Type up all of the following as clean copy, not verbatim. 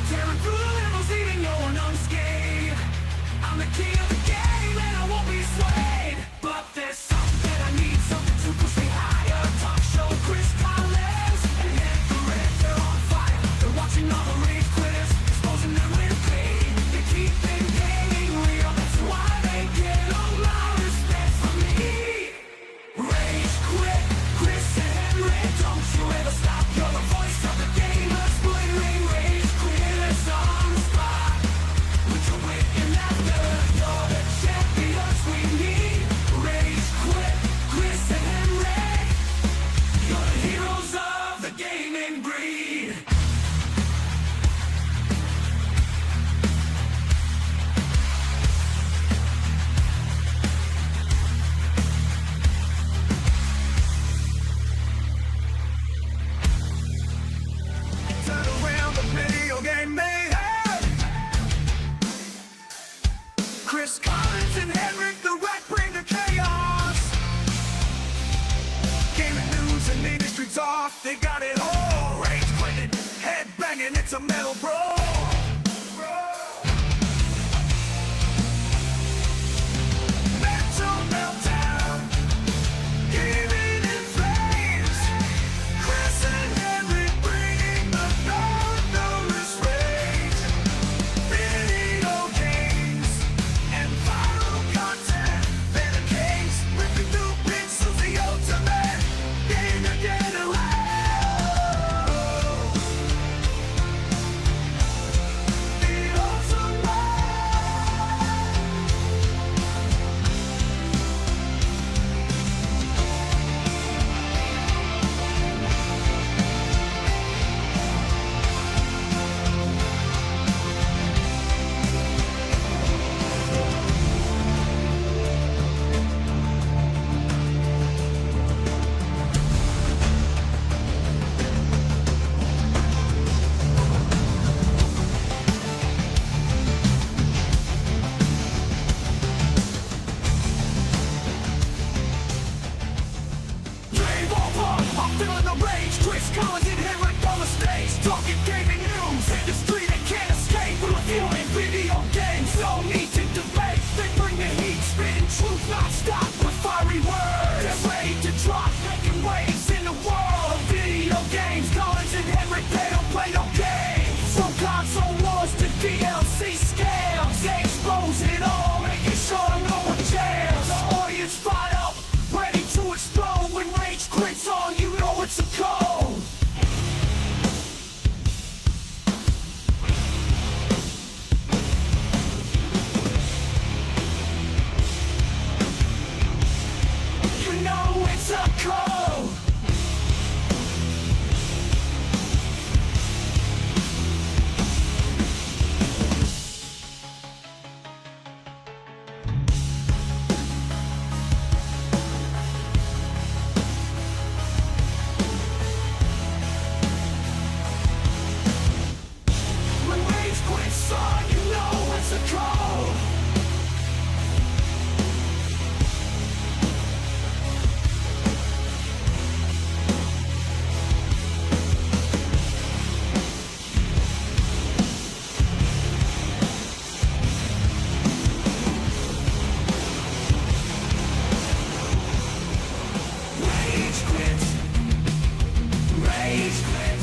Tearing through the limousine, you're unscathed. I'm the king of the game and I won't be swayed. But there's something I need, something to push me higher. Talk show Chris Collins and HenricK, they're on fire. They're watching all the rage quitters, exposing them with pain. They keep their gaming real, that's why they get all my respect from me. Rage quit, Chris and HenricK, don't you ever stop. You're the voice of the gamers, splittering rage quitters on the spot. With your wit and laughter, you're the champions we need. Rage quit, Chris and HenricK, you're the heroes of the gaming breed. Turn around the video game mayhem. Chris Collins and HenricK, the rat bring the chaos. Gaming news and industry talk, they got it all. Rage quitting, head banging, it's a metal bro. Mental meltdown, gaming in flames. Chris and HenricK bringing the thunderous rage. Video games and viral content. Better games, ripping through pixels, the ultimate game to get away. The ultimate. Game over, I'm feeling the rage. Chris Collins and HenricK on the stage, talking gaming news. Industry they can't escape, reviewing video games. No need to debate, they bring the heat, spitting truth non-stop with fiery words. They're ready to drop, making waves in the world of video games. Collins and HenricK, they don't play no games. From console wars to DLC scales, they expose it all, making sure no one jails. The audience fired up, ready to explode. When rage quits on, you know it's a code. You know it's a code. When rage quits on, you know it's a code. Rage quit, rage quit.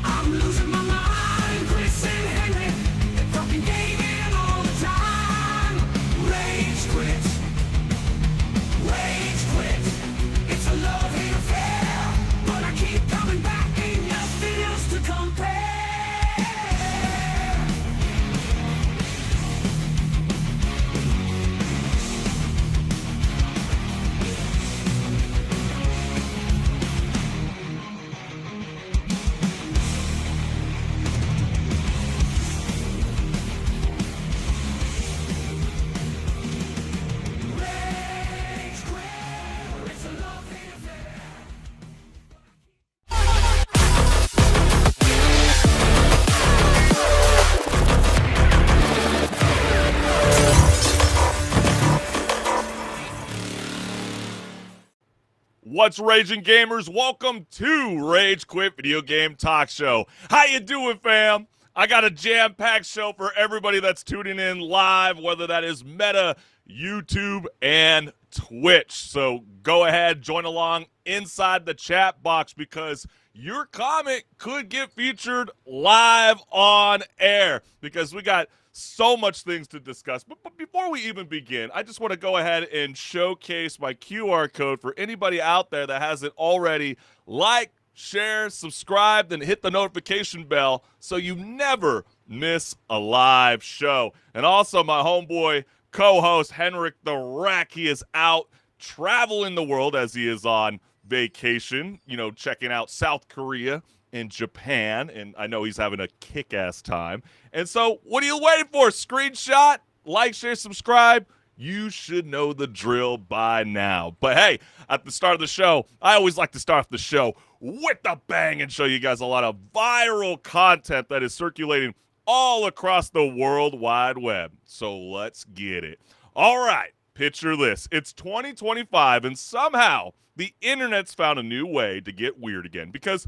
I'm losing my mind. Chris and HenricK, they're talking gaming all the time. Rage quit, rage quit. It's a love-hate affair, but I keep coming back, ain't nothing else to compare. Rage quit, it's a love-hate affair. What's raging, gamers? Welcome to Rage Quit Video Game Talk Show. How you doing, fam? I got a jam-packed show for everybody that's tuning in live, whether that is Meta, YouTube, and Twitch. So go ahead, join along inside the chat box because your comment could get featured live on air because we got so much things to discuss. But before we even begin, I just want to go ahead and showcase my QR code for anybody out there that hasn't already. Like, share, subscribe, and hit the notification bell so you never miss a live show. And also my homeboy co-host HenricK, he is out traveling the world as he is on vacation, checking out South Korea and Japan, and I know he's having a kick-ass time. And so what are you waiting for? Screenshot, like, share, subscribe. You should know the drill by now. But hey, at the start of the show, I always like to start off the show with a bang and show you guys a lot of viral content that is circulating all across the World Wide Web. So let's get it. All right, picture this. It's 2025, and somehow the internet's found a new way to get weird again because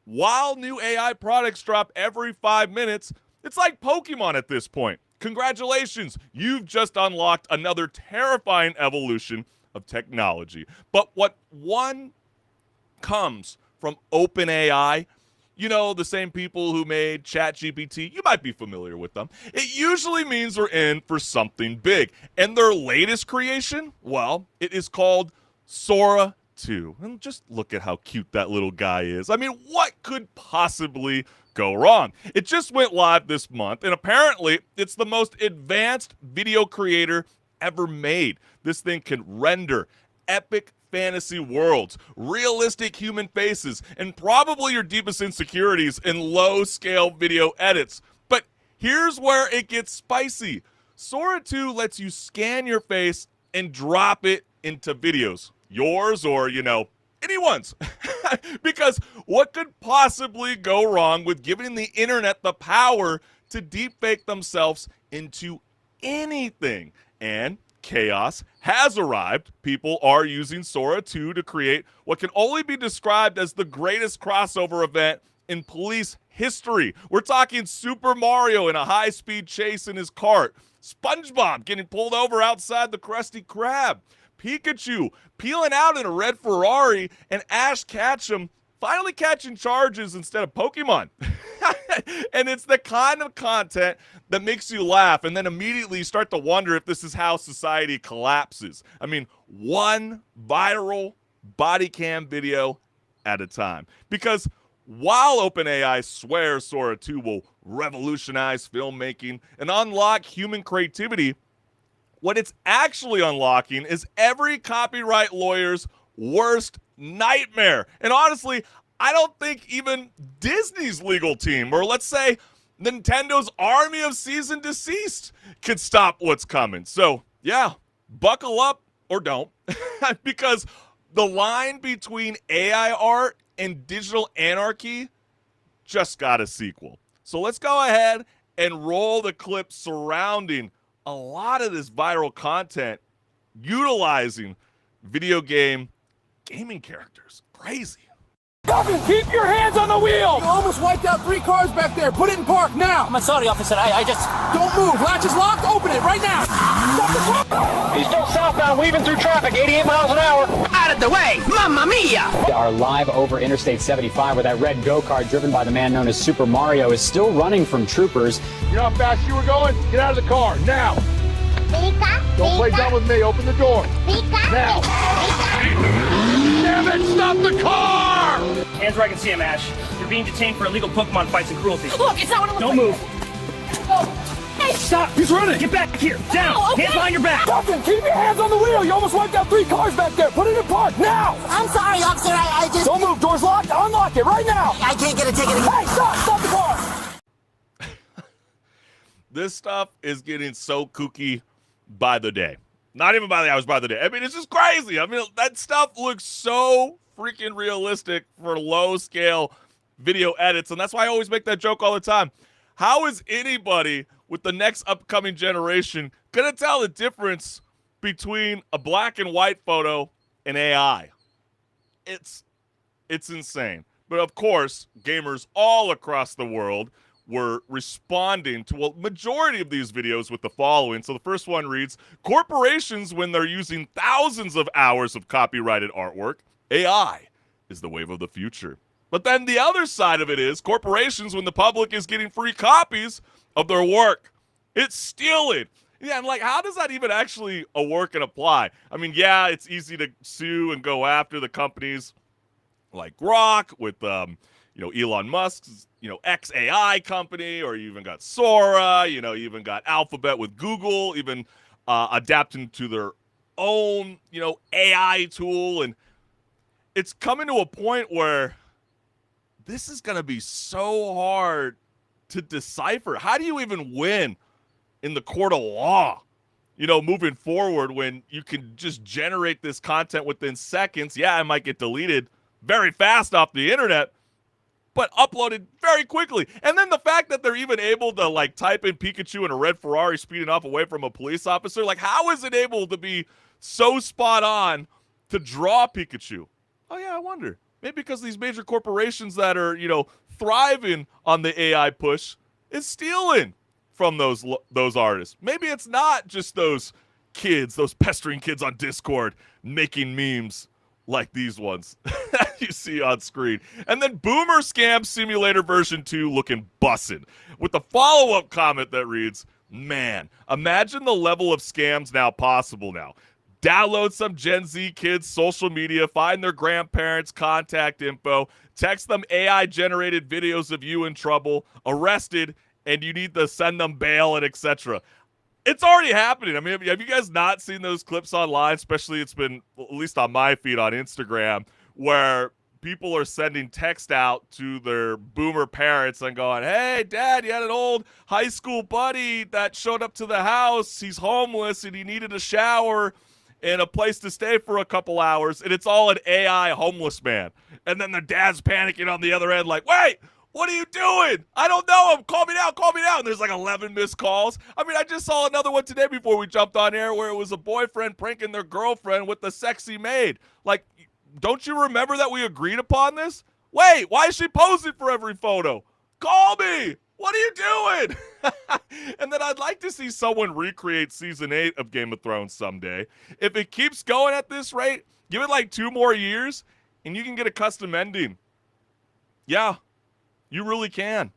while new AI products drop every 5 minutes, it's like Pokemon at this point. Congratulations, you've just unlocked another terrifying evolution of technology. But what one comes from OpenAI, the same people who made ChatGPT, you might be familiar with them. It usually means we're in for something big. And their latest creation, well, it is called Sora 2. And just look at how cute that little guy is. I mean, what could possibly go wrong? It just went live this month, and apparently it's the most advanced video creator ever made. This thing can render epic fantasy worlds, realistic human faces, and probably your deepest insecurities in low-scale video edits. But here's where it gets spicy. Sora 2 lets you scan your face and drop it into videos. Yours or, anyone's. Because what could possibly go wrong with giving the internet the power to deepfake themselves into anything? And chaos has arrived. People are using Sora 2 to create what can only be described as the greatest crossover event in police history. We're talking Super Mario in a high-speed chase in his cart, SpongeBob getting pulled over outside the Krusty Krab, Pikachu peeling out in a red Ferrari, and Ash Ketchum finally catching charges instead of Pokemon. And it's the kind of content that makes you laugh and then immediately start to wonder if this is how society collapses. I mean, one viral body cam video at a time. Because while OpenAI swears Sora 2 will revolutionize filmmaking and unlock human creativity, what it's actually unlocking is every copyright lawyer's worst nightmare. And honestly, I don't think even Disney's legal team, or let's say Nintendo's army of cease and desist, could stop what's coming. So, yeah, buckle up or don't. Because the line between AI art and digital anarchy just got a sequel. So let's go ahead and roll the clip surrounding a lot of this viral content utilizing gaming characters. Crazy. Keep your hands on the wheel! You almost wiped out 3 cars back there. Put it in park now. I'm sorry, officer. I just... Don't move. Latch is locked. Open it right now. He's still southbound, weaving through traffic, 88 miles an hour. Out of the way. Mamma mia. Are live over Interstate 75 where that red go-kart driven by the man known as Super Mario is still running from troopers. You know how fast you were going? Get out of the car, now! Don't play dumb with me, open the door! Now! Damn it, stop the car! HenricK and CM Ash, you're being detained for illegal Pokemon fights and cruelty. Look, it's not what it looks Don't like. move. Oh. Hey, Stop! He's running! Get back here! Down! Oh, okay. Hands behind your back! Captain, keep your hands on the wheel! You almost wiped out 3 cars back there! Put it in park, now! I'm sorry, officer. I just... Don't move, door's locked, unlock it right now! I can't get a ticket. Hey, stop the car! This stuff is getting so kooky by the day. Not even by the hours, by the day. I mean, it's just crazy. I mean, that stuff looks so freaking realistic for low-scale video edits, and that's why I always make that joke all the time. How is anybody with the next upcoming generation going to tell the difference between a black and white photo and AI? It's insane. But of course, gamers all across the world were responding to a majority of these videos with the following. So the first one reads, corporations, when they're using thousands of hours of copyrighted artwork, AI is the wave of the future. But then the other side of it is corporations, when the public is getting free copies of their work, it's stealing. Yeah, and like, how does that even actually work and apply? I mean, yeah, it's easy to sue and go after the companies like Grok with, Elon Musk's, xAI company, or you even got Sora, you even got Alphabet with Google, even adapting to their own, AI tool. And it's coming to a point where this is going to be so hard to decipher. How do you even win in the court of law, moving forward when you can just generate this content within seconds? Yeah, it might get deleted very fast off the internet, but uploaded very quickly. And then the fact that they're even able to like type in Pikachu in a red Ferrari speeding off away from a police officer, like how is it able to be so spot on to draw Pikachu? Oh yeah, I wonder. Maybe because these major corporations that are, thriving on the AI push is stealing from those artists. Maybe it's not just those kids, those pestering kids on Discord making memes like these ones that you see on screen. And then Boomer Scam Simulator version 2 looking bussin', with the follow-up comment that reads, man, imagine the level of scams now possible now. Download some Gen Z kids' social media, find their grandparents' contact info, text them AI-generated videos of you in trouble, arrested, and you need to send them bail and etc. It's already happening. I mean, have you guys not seen those clips online? Especially it's been, at least on my feed on Instagram, where people are sending text out to their boomer parents and going, hey, Dad, you had an old high school buddy that showed up to the house. He's homeless and he needed a shower and a place to stay for a couple hours, and it's all an AI homeless man. And then the dad's panicking on the other end like, wait, what are you doing? I don't know him. Call me now. Call me now. And there's like 11 missed calls. I mean, I just saw another one today before we jumped on air where it was a boyfriend pranking their girlfriend with the sexy maid. Like, don't you remember that we agreed upon this? Wait, why is she posing for every photo? Call me. What are you doing? And then I'd like to see someone recreate season 8 of Game of Thrones someday. If it keeps going at this rate, give it like 2 more years, and you can get a custom ending. Yeah, you really can.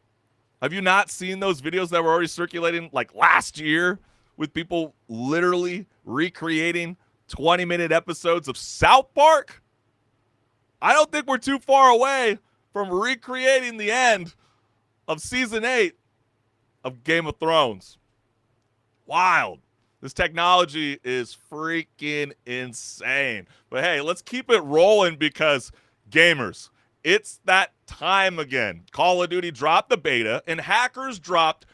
Have you not seen those videos that were already circulating like last year with people literally recreating 20-minute episodes of South Park? I don't think we're too far away from recreating the end of season 8 of Game of Thrones. Wild. This technology is freaking insane. But hey, let's keep it rolling because gamers, it's that time again. Call of Duty dropped the beta and hackers dropped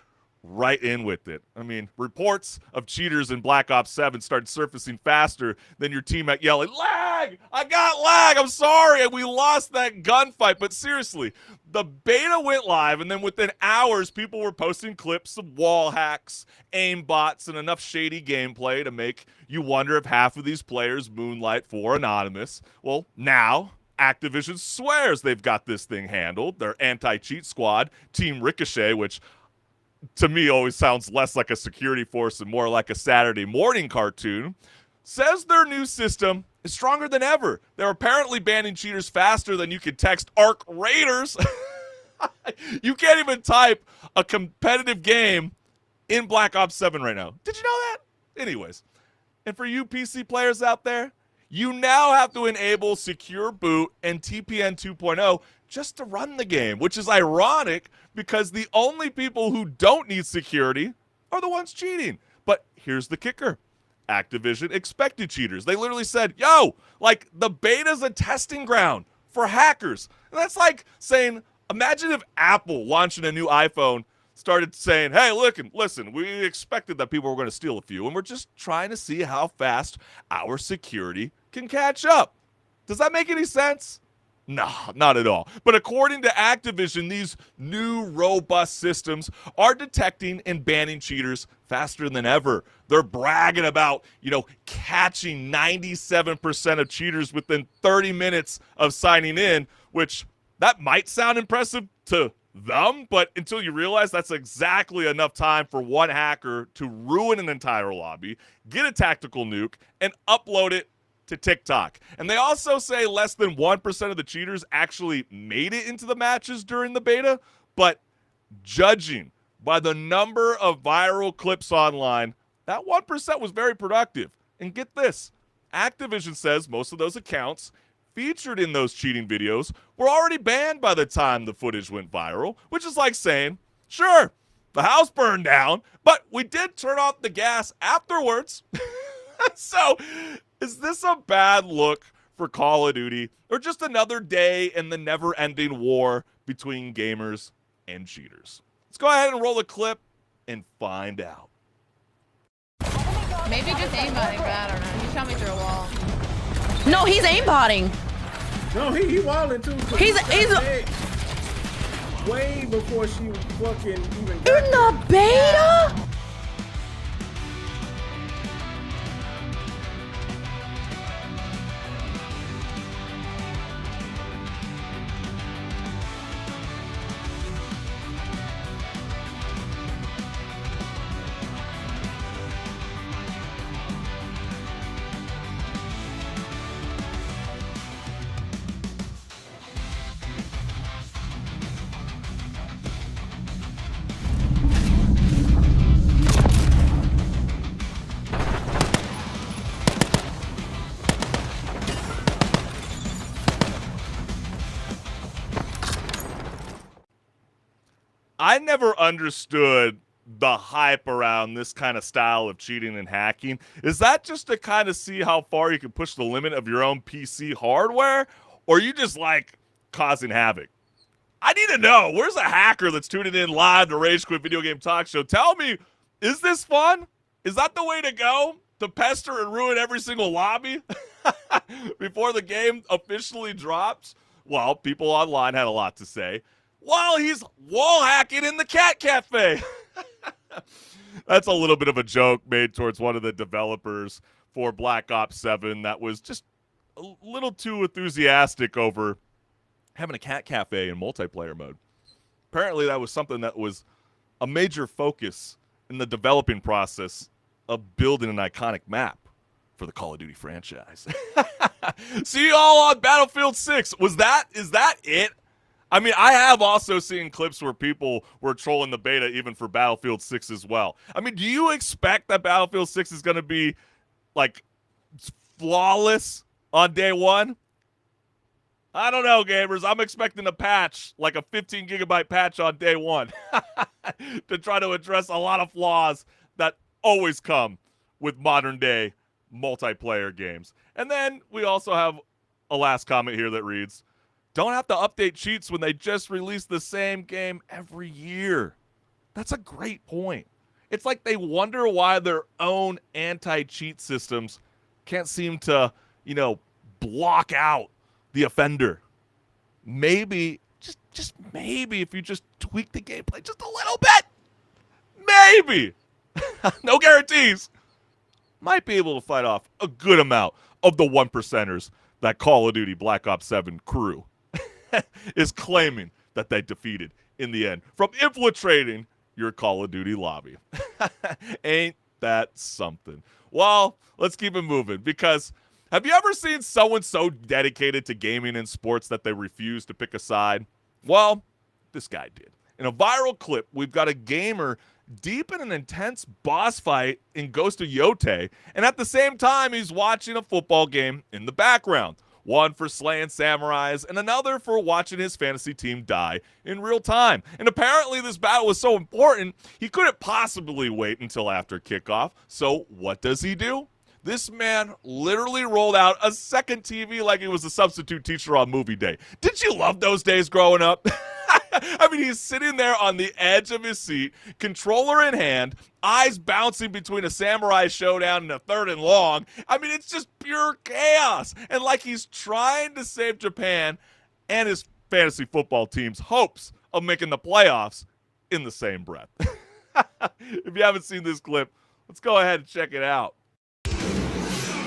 right in with it. I mean, reports of cheaters in Black Ops 7 started surfacing faster than your teammate yelling, lag! I got lag! I'm sorry! And we lost that gunfight. But seriously, the beta went live, and then within hours, people were posting clips of wall hacks, aim bots, and enough shady gameplay to make you wonder if half of these players moonlight for Anonymous. Well, now Activision swears they've got this thing handled. Their anti-cheat squad, Team Ricochet, which to me always sounds less like a security force and more like a Saturday morning cartoon, says their new system is stronger than ever. They're apparently banning cheaters faster than you can text ARC Raiders. You can't even type a competitive game in Black Ops 7 right now. Did you know that? Anyways, and for you PC players out there, you now have to enable Secure Boot and TPN 2.0 just to run the game, which is ironic because the only people who don't need security are the ones cheating. But here's the kicker. Activision expected cheaters. They literally said, yo, like the beta's a testing ground for hackers. And that's like saying, imagine if Apple launching a new iPhone started saying, hey, listen, we expected that people were going to steal a few, and we're just trying to see how fast our security can catch up. Does that make any sense? No, not at all. But according to Activision, these new robust systems are detecting and banning cheaters faster than ever. They're bragging about, catching 97% of cheaters within 30 minutes of signing in, which that might sound impressive to them, but until you realize that's exactly enough time for one hacker to ruin an entire lobby, get a tactical nuke, and upload it to TikTok. And they also say less than 1% of the cheaters actually made it into the matches during the beta, but judging by the number of viral clips online, that 1% was very productive. And get this, Activision says most of those accounts featured in those cheating videos were already banned by the time the footage went viral, which is like saying, sure, the house burned down, but we did turn off the gas afterwards. So, is this a bad look for Call of Duty, or just another day in the never-ending war between gamers and cheaters? Let's go ahead and roll a clip and find out. Maybe just aimbotting, but I don't know. He shot me through a wall. No, he's aimbotting. No, he wilding too. He's way before she fucking even got in the beta. I never understood the hype around this kind of style of cheating and hacking. Is that just to kind of see how far you can push the limit of your own PC hardware? Or you just like causing havoc? I need to know. Where's a hacker that's tuning in live to Rage Quit Video Game Talk Show? Tell me, is this fun? Is that the way to go? To pester and ruin every single lobby before the game officially drops? Well, people online had a lot to say. While he's wall hacking in the cat cafe. That's a little bit of a joke made towards one of the developers for Black Ops 7 that was just a little too enthusiastic over having a cat cafe in multiplayer mode. Apparently that was something that was a major focus in the developing process of building an iconic map for the Call of Duty franchise. See you all on Battlefield 6. Is that it? I mean, I have also seen clips where people were trolling the beta even for Battlefield 6 as well. I mean, do you expect that Battlefield 6 is going to be, like, flawless on day one? I don't know, gamers. I'm expecting a patch, like a 15-gigabyte patch on day one to try to address a lot of flaws that always come with modern-day multiplayer games. And then we also have a last comment here that reads, don't have to update cheats when they just release the same game every year. That's a great point. It's like they wonder why their own anti-cheat systems can't seem to, block out the offender. Maybe, just maybe, if you just tweak the gameplay just a little bit, maybe, no guarantees, might be able to fight off a good amount of the 1%ers that Call of Duty Black Ops 7 crew is claiming that they defeated in the end from infiltrating your Call of Duty lobby. Ain't that something? Well, let's keep it moving, because have you ever seen someone so dedicated to gaming and sports that they refuse to pick a side? Well, this guy did. In a viral clip, we've got a gamer deep in an intense boss fight in Ghost of Yotei, and at the same time, he's watching a football game in the background. One for slaying samurais, and another for watching his fantasy team die in real time. And apparently this battle was so important, he couldn't possibly wait until after kickoff. So what does he do? This man literally rolled out a second TV like he was a substitute teacher on movie day. Did you love those days growing up? I mean, he's sitting there on the edge of his seat, controller in hand, eyes bouncing between a samurai showdown and a 3rd and long. I mean, it's just pure chaos. And like he's trying to save Japan and his fantasy football team's hopes of making the playoffs in the same breath. If you haven't seen this clip, let's go ahead and check it out.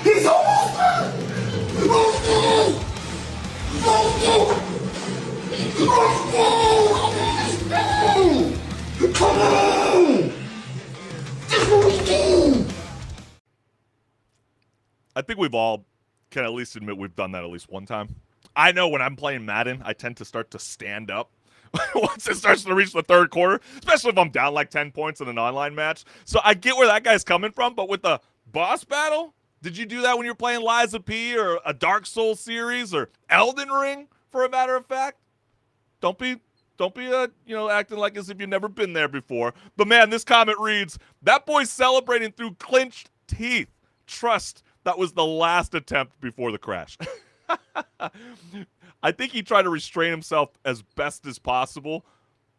He's almost there! Come on! That's what we do! I think we've all can at least admit we've done that at least one time. I know when I'm playing Madden, I tend to start to stand up once it starts to reach the third quarter, especially if I'm down like 10 points in an online match. So I get where that guy's coming from, but with the boss battle, did you do that when you're playing Liza P or a Dark Souls series or Elden Ring, for a matter of fact? Don't be acting like as if you've never been there before. But man, this comment reads, that boy's celebrating through clenched teeth. Trust that was the last attempt before the crash. I think he tried to restrain himself as best as possible,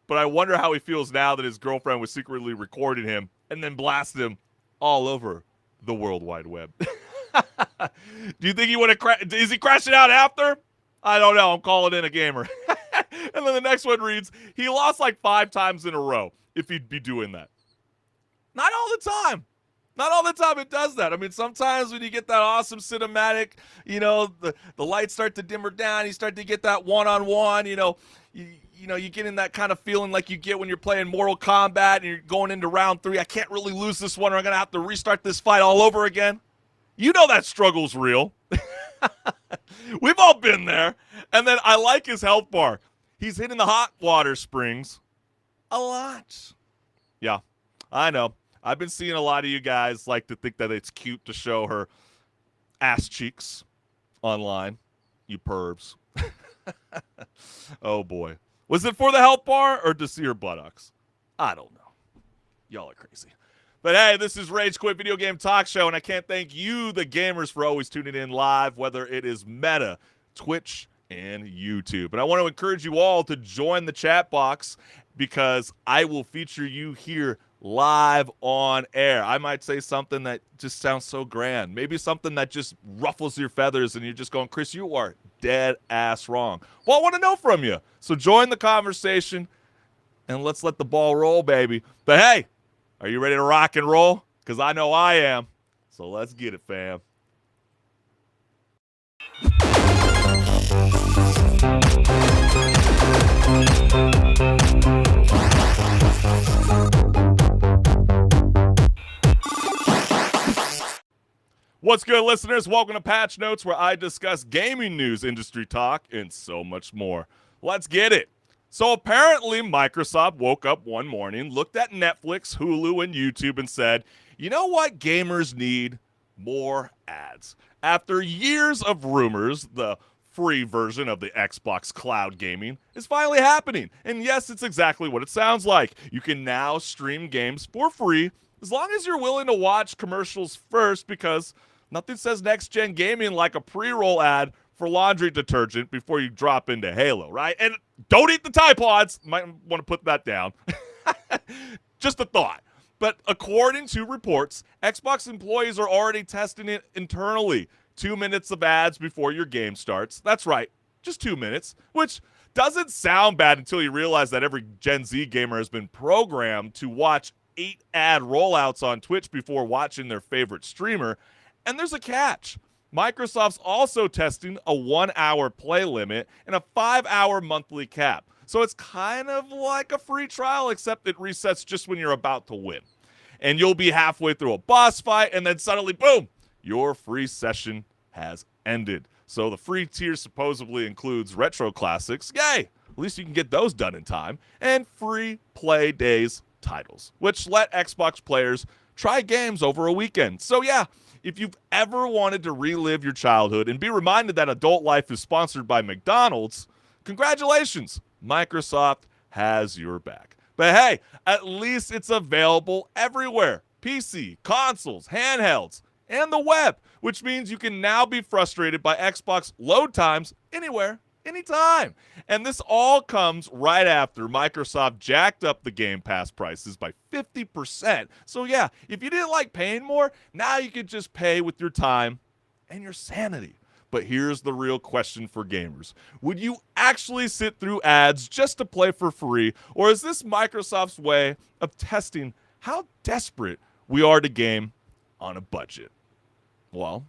but I wonder how he feels now that his girlfriend was secretly recording him and then blasted him all over the World Wide Web. Do you think he would have is he crashing out after? I don't know. I'm calling in a gamer. And then the next one reads, he lost like 5 times in a row if he'd be doing that. Not all the time. Not all the time it does that. I mean, sometimes when you get that awesome cinematic, the lights start to dimmer down, you start to get that one-on-one, you get in that kind of feeling like you get when you're playing Mortal Kombat and you're going into round 3. I can't really lose this one or I'm going to have to restart this fight all over again. You know that struggle's real. We've all been there. And then I like his health bar. He's hitting the hot water springs a lot. Yeah, I know. I've been seeing a lot of you guys like to think that it's cute to show her ass cheeks online. You pervs. Oh, boy. Was it for the health bar or to see her buttocks? I don't know. Y'all are crazy. But, hey, this is Rage Quit Video Game Talk Show, and I can't thank you, the gamers, for always tuning in live, whether it is Meta, Twitch, and YouTube. And I want to encourage you all to join the chat box because I will feature you here live on air. I might say something that just sounds so grand. Maybe something that just ruffles your feathers and you're just going, Chris, you are dead ass wrong. Well, I want to know from you. So join the conversation and let's let the ball roll, baby. But hey, are you ready to rock and roll? Because I know I am. So let's get it, fam. What's good, listeners? Welcome to Patch Notes, where I discuss gaming news, industry talk, and so much more. Let's get it. So apparently Microsoft woke up one morning, looked at Netflix, Hulu, and YouTube and said, you know what gamers need? More ads. After years of rumors, the free version of the Xbox Cloud Gaming is finally happening. And yes, it's exactly what it sounds like. You can now stream games for free as long as you're willing to watch commercials first, because nothing says next-gen gaming like a pre-roll ad for laundry detergent before you drop into Halo, right? And don't eat the Tide Pods. Might want to put that down. Just a thought. But according to reports, Xbox employees are already testing it internally. 2 minutes of ads before your game starts. That's right, just 2 minutes, which doesn't sound bad until you realize that every Gen Z gamer has been programmed to watch 8 ad rollouts on Twitch before watching their favorite streamer. And there's a catch. Microsoft's also testing a 1-hour play limit and a 5-hour monthly cap. So it's kind of like a free trial, except it resets just when you're about to win. And you'll be halfway through a boss fight, and then suddenly, boom, your free session has ended. So the free tier supposedly includes retro classics. Yay! At least you can get those done in time. And free play days titles, which let Xbox players try games over a weekend. So yeah, if you've ever wanted to relive your childhood and be reminded that adult life is sponsored by McDonald's, congratulations, Microsoft has your back. But hey, at least it's available everywhere. PC, consoles, handhelds, and the web, which means you can now be frustrated by Xbox load times anywhere, anytime. And this all comes right after Microsoft jacked up the Game Pass prices by 50%. So yeah, if you didn't like paying more, now you can just pay with your time and your sanity. But here's the real question for gamers. Would you actually sit through ads just to play for free? Or is this Microsoft's way of testing how desperate we are to game on a budget? Well,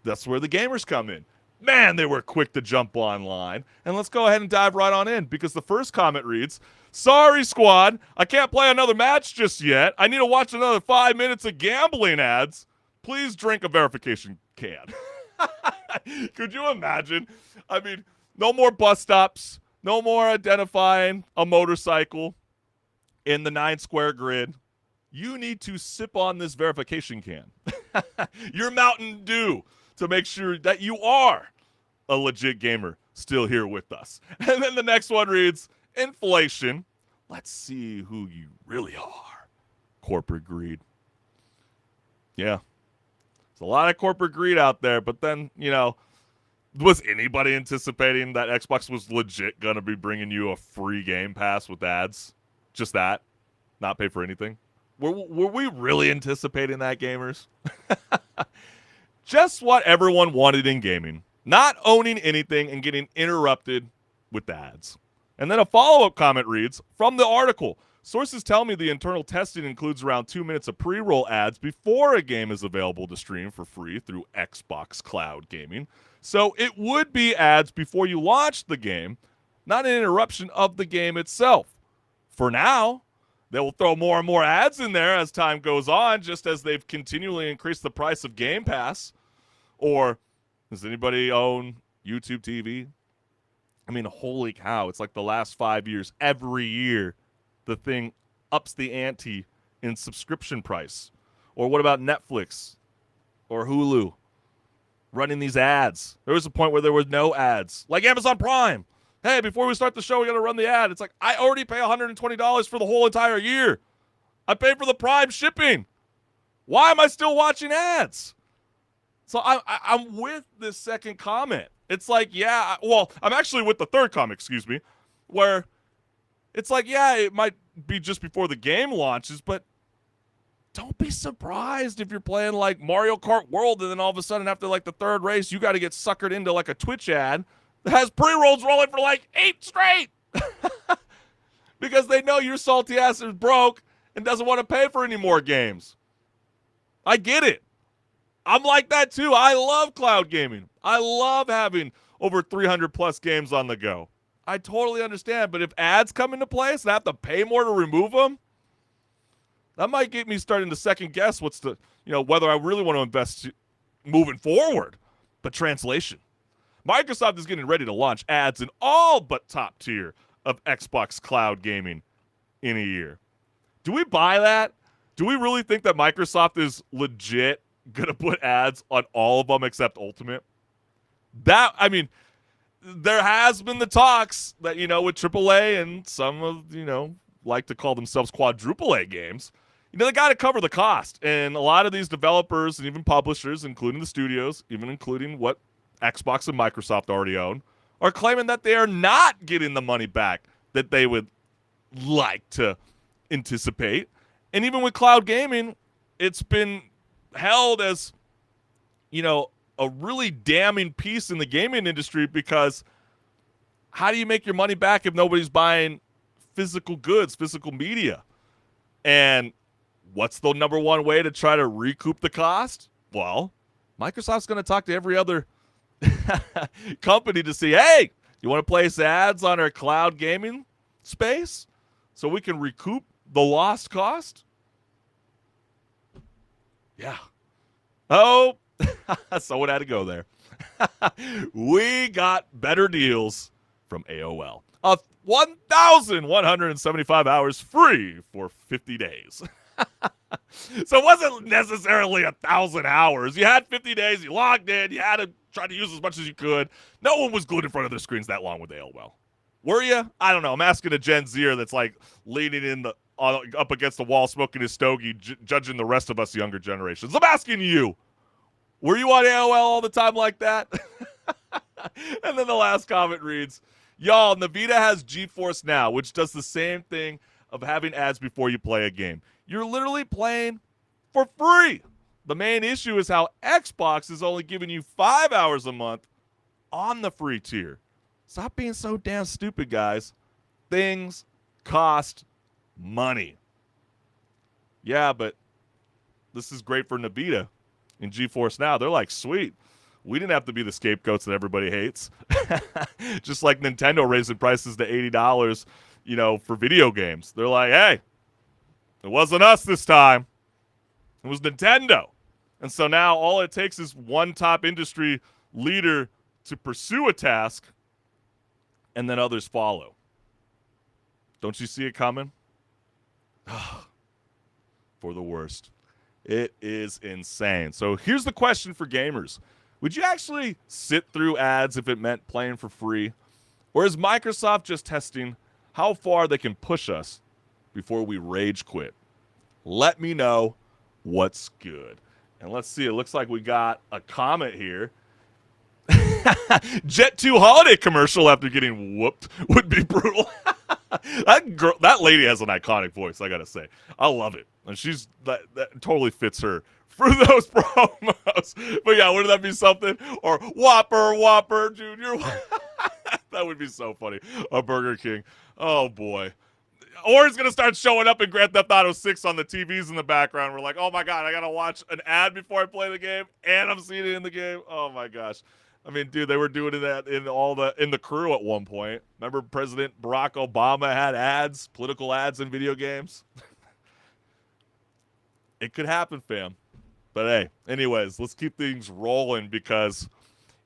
that's where the gamers come in. Man, they were quick to jump online. And let's go ahead and dive right on in, because the first comment reads, "Sorry, squad. I can't play another match just yet. I need to watch another 5 minutes of gambling ads. Please drink a verification can." Could you imagine? I mean, no more bus stops. No more identifying a motorcycle in the 9 square grid. You need to sip on this verification can. Your Mountain Dew, to make sure that you are a legit gamer still here with us. And then the next one reads, "Inflation. Let's see who you really are. Corporate greed." Yeah. There's a lot of corporate greed out there, but then, was anybody anticipating that Xbox was legit going to be bringing you a free Game Pass with ads? Just that? Not pay for anything? Were we really anticipating that, gamers? Just what everyone wanted in gaming. Not owning anything and getting interrupted with ads. And then a follow-up comment reads, "From the article, sources tell me the internal testing includes around 2 minutes of pre-roll ads before a game is available to stream for free through Xbox Cloud Gaming. So it would be ads before you launch the game, not an interruption of the game itself. For now, they will throw more and more ads in there as time goes on, just as they've continually increased the price of Game Pass." Or, does anybody own YouTube TV? I mean, holy cow, it's like the last 5 years, every year, the thing ups the ante in subscription price. Or what about Netflix or Hulu running these ads? There was a point where there were no ads, like Amazon Prime. Hey, before we start the show, we got to run the ad. It's like, I already pay $120 for the whole entire year. I paid for the Prime shipping. Why am I still watching ads? So I'm with this second comment. It's like, yeah, well, I'm actually with the third comment, excuse me, where it's like, yeah, it might be just before the game launches, but don't be surprised if you're playing like Mario Kart World and then all of a sudden after like the third race, you got to get suckered into like a Twitch ad that has pre-rolls rolling for like 8 straight because they know your salty ass is broke and doesn't want to pay for any more games. I get it. I'm like that too. I love cloud gaming. I love having over 300 plus games on the go. I totally understand, but if ads come into place and I have to pay more to remove them, that might get me starting to second guess whether I really want to invest moving forward. But translation. Microsoft is getting ready to launch ads in all but top tier of Xbox cloud gaming in a year. Do we buy that? Do we really think that Microsoft is legit going to put ads on all of them except Ultimate? There has been the talks that, with AAA and some of, like to call themselves quadruple A games, they got to cover the cost. And a lot of these developers and even publishers, including the studios, even including what Xbox and Microsoft already own, are claiming that they are not getting the money back that they would like to anticipate. And even with cloud gaming, it's been held as, a really damning piece in the gaming industry, because how do you make your money back if nobody's buying physical goods, physical media? And what's the number one way to try to recoup the cost? Well, Microsoft's going to talk to every other company to see, hey, you want to place ads on our cloud gaming space so we can recoup the lost cost? Yeah. Oh, someone had to go there. We got better deals from AOL. 1,175 hours free for 50 days. So it wasn't necessarily 1,000 hours. You had 50 days, you logged in, you had to try to use as much as you could. No one was glued in front of their screens that long with AOL. Were you? I don't know. I'm asking a Gen Zer that's like leaning in up against the wall, smoking his stogie, judging the rest of us younger generations. I'm asking you. Were you on AOL all the time like that? And then the last comment reads, y'all, Nvidia has GeForce Now, which does the same thing of having ads before you play a game. You're literally playing for free. The main issue is how Xbox is only giving you 5 hours a month on the free tier. Stop being so damn stupid, guys. Things cost money. Yeah, but this is great for Nvidia and GeForce Now. They're like, sweet. we didn't have to be the scapegoats that everybody hates. Just like Nintendo raising prices to $80, for video games. They're like, hey, it wasn't us this time. It was Nintendo. And so now all it takes is one top industry leader to pursue a task, and then others follow. Don't you see it coming? For the worst. It is insane. So here's the question for gamers. Would you actually sit through ads if it meant playing for free? Or is Microsoft just testing how far they can push us before we rage quit? Let me know what's good. And let's see, it looks like we got a comment here. Jet 2 holiday commercial after getting whooped would be brutal. That lady has an iconic voice, I gotta say. I love it. And that totally fits her for those promos. But yeah, wouldn't that be something? Or Whopper Junior. That would be so funny. A Burger King. Oh boy. Or it's going to start showing up in Grand Theft Auto 6 on the TVs in the background. We're like, oh my God, I got to watch an ad before I play the game, and I'm seeing it in the game. Oh my gosh. I mean, dude, they were doing that in the Crew at one point. Remember President Barack Obama had ads, political ads in video games? It could happen, fam. But hey, anyways, let's keep things rolling because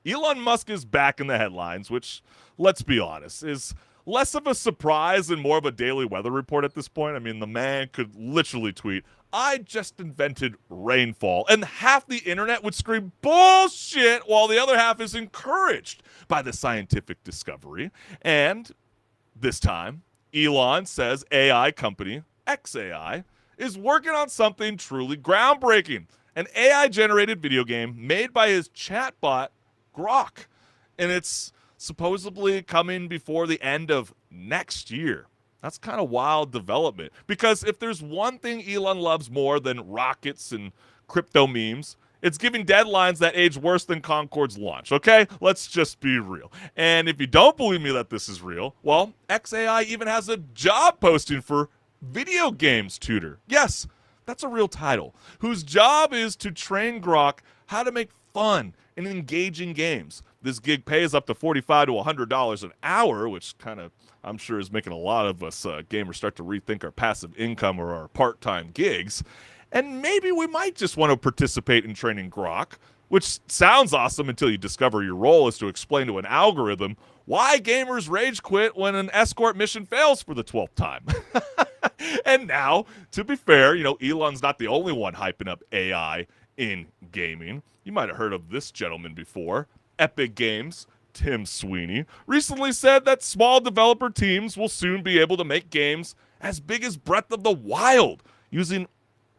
Elon Musk is back in the headlines, which, let's be honest, is less of a surprise and more of a daily weather report at this point. I mean, the man could literally tweet, I just invented rainfall, and half the internet would scream bullshit while the other half is encouraged by the scientific discovery. And this time, Elon says AI company xAI is working on something truly groundbreaking, an AI-generated video game made by his chatbot, Grok. And it's supposedly coming before the end of next year. That's kind of wild development. Because if there's one thing Elon loves more than rockets and crypto memes, it's giving deadlines that age worse than Concorde's launch, okay? Let's just be real. And if you don't believe me that this is real, well, xAI even has a job posting for video games tutor. Yes, that's a real title. Whose job is to train Grok how to make fun and engaging games. This gig pays up to $45 to $100 an hour, which kind of, I'm sure, is making a lot of us gamers start to rethink our passive income or our part-time gigs. And maybe we might just want to participate in training Grok, which sounds awesome until you discover your role is to explain to an algorithm why gamers rage quit when an escort mission fails for the 12th time. And now, to be fair, Elon's not the only one hyping up AI in gaming. You might have heard of this gentleman before. Epic Games, Tim Sweeney, recently said that small developer teams will soon be able to make games as big as Breath of the Wild using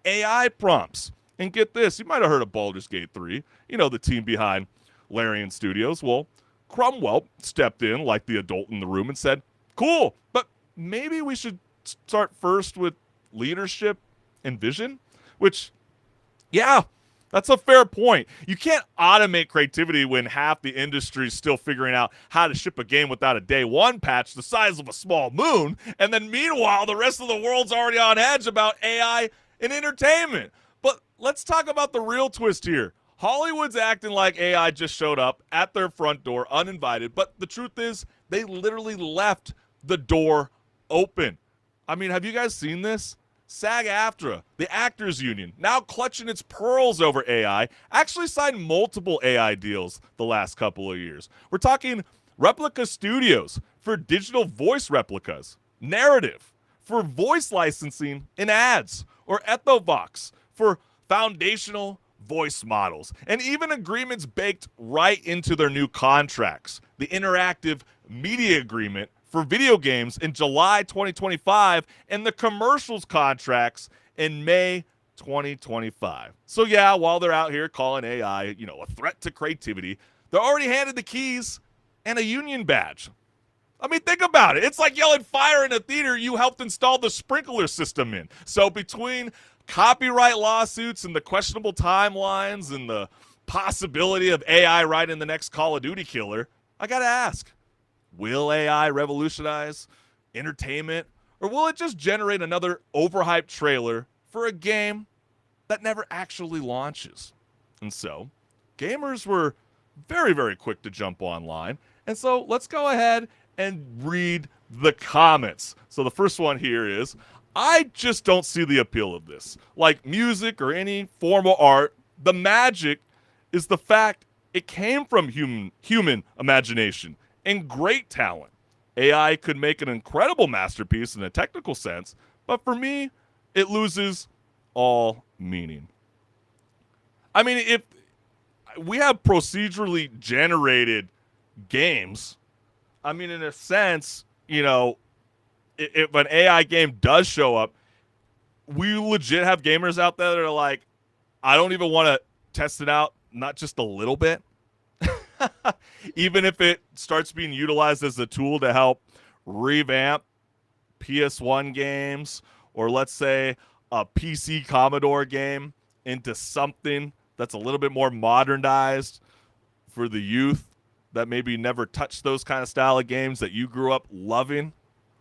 AI prompts. And get this, you might have heard of Baldur's Gate 3, the team behind Larian Studios. Well, Cromwell stepped in like the adult in the room and said, cool, but maybe we should start first with leadership and vision, which, yeah, that's a fair point. You can't automate creativity when half the industry is still figuring out how to ship a game without a day one patch the size of a small moon, and then meanwhile, the rest of the world's already on edge about AI and entertainment. But let's talk about the real twist here. Hollywood's acting like AI just showed up at their front door uninvited, but the truth is they literally left the door open. I mean, have you guys seen this? SAG-AFTRA, the actors union, now clutching its pearls over AI, actually signed multiple AI deals the last couple of years. We're talking Replica Studios for digital voice replicas, Narrative for voice licensing in ads, or Ethovox for foundational voice models, and even agreements baked right into their new contracts. The interactive media agreement for video games in July 2025 and the commercials contracts in May 2025. So yeah, while they're out here calling AI, a threat to creativity, they're already handed the keys and a union badge. I mean, think about it. It's like yelling fire in a theater you helped install the sprinkler system in. So between copyright lawsuits and the questionable timelines and the possibility of AI writing the next Call of Duty killer, I gotta ask, will AI revolutionize entertainment, or will it just generate another overhyped trailer for a game that never actually launches? And so, gamers were very, very quick to jump online. And so let's go ahead and read the comments. So the first one here is, I just don't see the appeal of this. Like music or any formal art, the magic is the fact it came from human imagination and great talent. AI could make an incredible masterpiece in a technical sense, but for me, it loses all meaning. I mean, if we have procedurally generated games, I mean, in a sense, you know, if an AI game does show up, we legit have gamers out there that are like, I don't even want to test it out, not just a little bit. Even if it starts being utilized as a tool to help revamp PS1 games, or let's say a PC Commodore game into something that's a little bit more modernized for the youth that maybe never touched those kind of style of games that you grew up loving.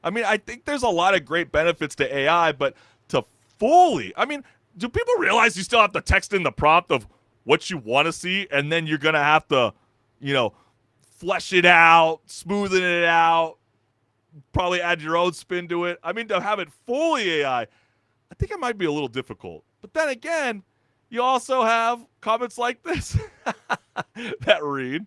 I mean, I think there's a lot of great benefits to AI, but to fully, I mean, do people realize you still have to text in the prompt of what you want to see, and then you're going to have to, you know, flesh it out, smoothen it out, probably add your own spin to it. I mean, to have it fully AI, I think it might be a little difficult. But then again, you also have comments like this that read,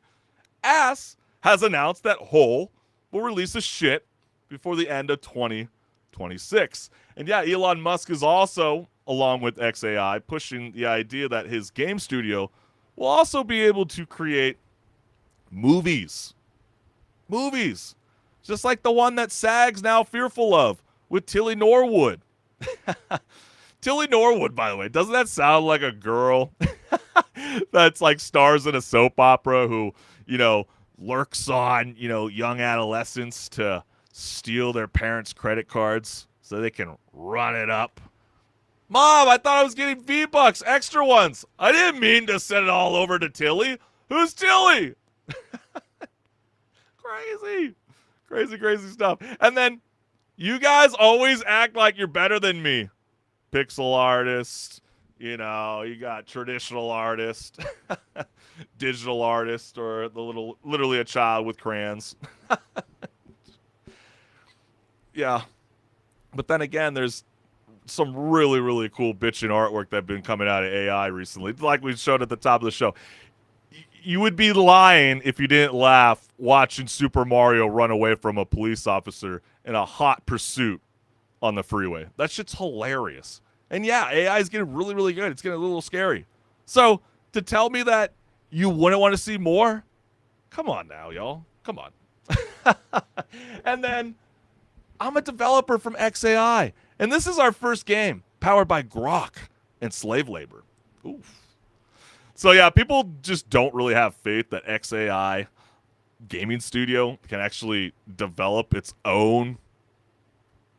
Ass has announced that Hole will release a shit before the end of 2026. And yeah, Elon Musk is also, along with xAI, pushing the idea that his game studio will also be able to create movies. Movies. Just like the one that SAG's now fearful of with Tilly Norwood. Tilly Norwood, by the way, doesn't that sound like a girl that's like stars in a soap opera who, you know, lurks on, you know, young adolescents to steal their parents' credit cards so they can run it up? Mom, I thought I was getting V-Bucks, extra ones. I didn't mean to send it all over to Tilly. Who's Tilly? Crazy. Crazy, crazy stuff. And then you guys always act like you're better than me. Pixel artist, you know, you got traditional artist, digital artist, or literally a child with crayons. Yeah. But then again, there's some really, really cool bitchin' artwork that's been coming out of AI recently. Like we showed at the top of the show. You would be lying if you didn't laugh watching Super Mario run away from a police officer in a hot pursuit on the freeway. That shit's hilarious. And yeah, AI is getting really, really good. It's getting a little scary. So to tell me that you wouldn't want to see more, come on now, y'all. Come on. And then I'm a developer from xAI, and this is our first game powered by Grok and slave labor. Oof. So yeah, people just don't really have faith that xAI gaming studio can actually develop its own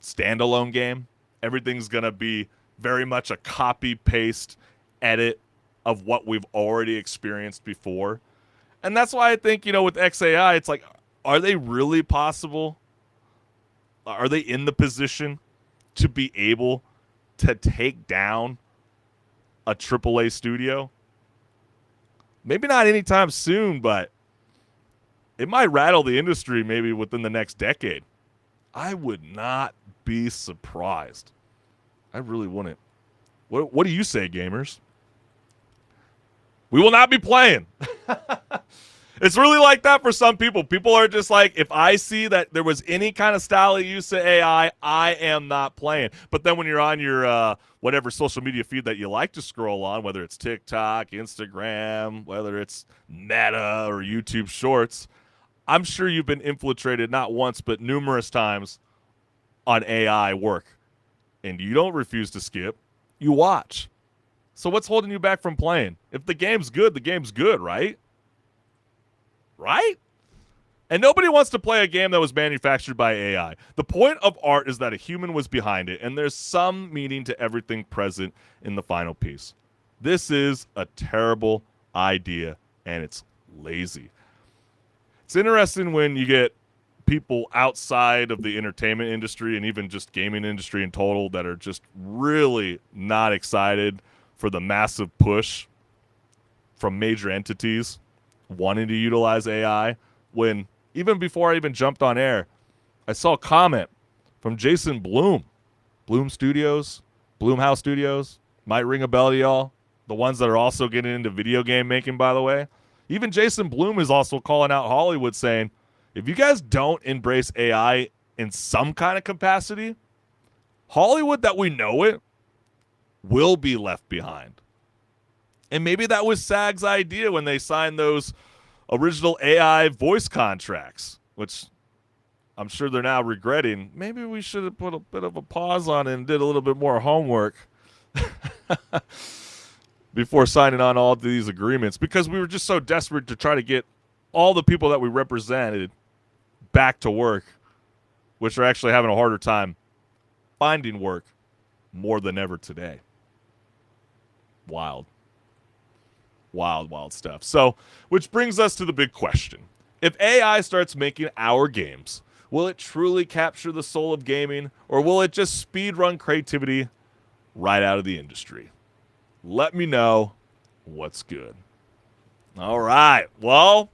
standalone game. Everything's going to be very much a copy-paste edit of what we've already experienced before. And that's why I think, you know, with xAI, it's like, are they really possible? Are they in the position to be able to take down a AAA studio? Maybe not anytime soon, but it might rattle the industry maybe within the next decade. I would not be surprised. I really wouldn't. What do you say, gamers? We will not be playing. It's really like that for some people. People are just like, if I see that there was any kind of style of use of AI, I am not playing. But then when you're on your whatever social media feed that you like to scroll on, whether it's TikTok, Instagram, whether it's Meta or YouTube Shorts, I'm sure you've been infiltrated not once but numerous times on AI work. And you don't refuse to skip. You watch. So what's holding you back from playing? If the game's good, right? Right? And nobody wants to play a game that was manufactured by AI. The point of art is that a human was behind it, and there's some meaning to everything present in the final piece. This is a terrible idea, and it's lazy. It's interesting when you get people outside of the entertainment industry and even just gaming industry in total that are just really not excited for the massive push from major entities wanting to utilize AI, when even before I even jumped on air, I saw a comment from Jason Bloom. Bloom Studios, Bloomhouse Studios, might ring a bell to y'all. The ones that are also getting into video game making, by the way. Even Jason Bloom is also calling out Hollywood, saying, if you guys don't embrace AI in some kind of capacity, Hollywood that we know it will be left behind. And maybe that was SAG's idea when they signed those original AI voice contracts, which I'm sure they're now regretting. Maybe we should have put a bit of a pause on it and did a little bit more homework before signing on all of these agreements, because we were just so desperate to try to get all the people that we represented back to work, which are actually having a harder time finding work more than ever today. Wild. Wild, wild stuff. So, which brings us to the big question. If AI starts making our games, will it truly capture the soul of gaming, or will it just speedrun creativity right out of the industry? Let me know what's good. All right. Well,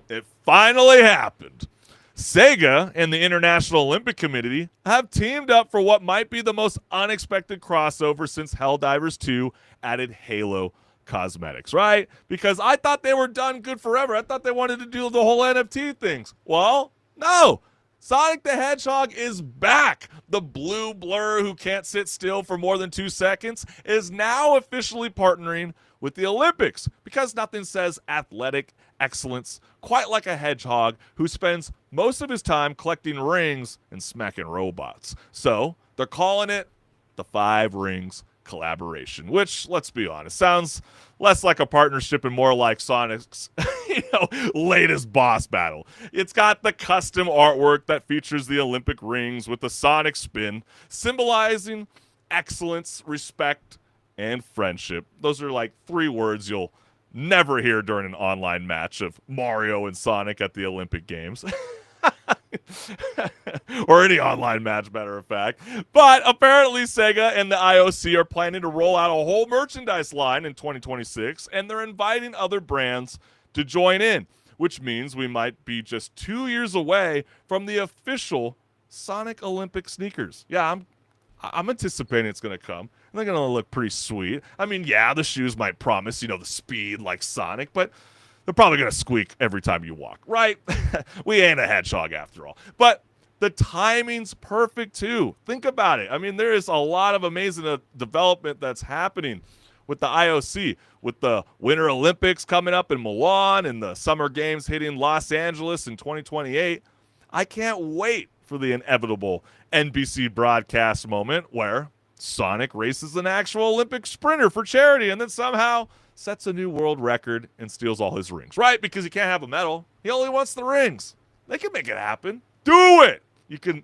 it finally happened. Sega and the International Olympic Committee have teamed up for what might be the most unexpected crossover since Helldivers 2 added Halo cosmetics, right? Because I thought they were done good forever. I thought they wanted to do the whole NFT things. Well, no. Sonic the Hedgehog is back. The blue blur who can't sit still for more than 2 seconds is now officially partnering with the Olympics, because nothing says athletic excellence quite like a hedgehog who spends most of his time collecting rings and smacking robots. So they're calling it the 5 Rings collaboration, which, let's be honest, sounds less like a partnership and more like Sonic's latest boss battle. It's got the custom artwork that features the Olympic rings with the Sonic spin, symbolizing excellence, respect, and friendship. Those are like 3 words you'll never hear during an online match of Mario and Sonic at the Olympic Games. Or any online match, matter of fact. But apparently Sega and the IOC are planning to roll out a whole merchandise line in 2026, and they're inviting other brands to join in, which means we might be just 2 years away from the official Sonic Olympic sneakers. Yeah, I'm anticipating it's going to come. And they're going to look pretty sweet. I mean, yeah, the shoes might promise, the speed like Sonic, but they're probably going to squeak every time you walk, right? We ain't a hedgehog after all. But the timing's perfect, too. Think about it. I mean, there is a lot of amazing development that's happening with the IOC, with the Winter Olympics coming up in Milan and the Summer Games hitting Los Angeles in 2028. I can't wait for the inevitable NBC broadcast moment where Sonic races an actual Olympic sprinter for charity and then somehow sets a new world record and steals all his rings, right? Because he can't have a medal. He only wants the rings. They can make it happen. Do it. You can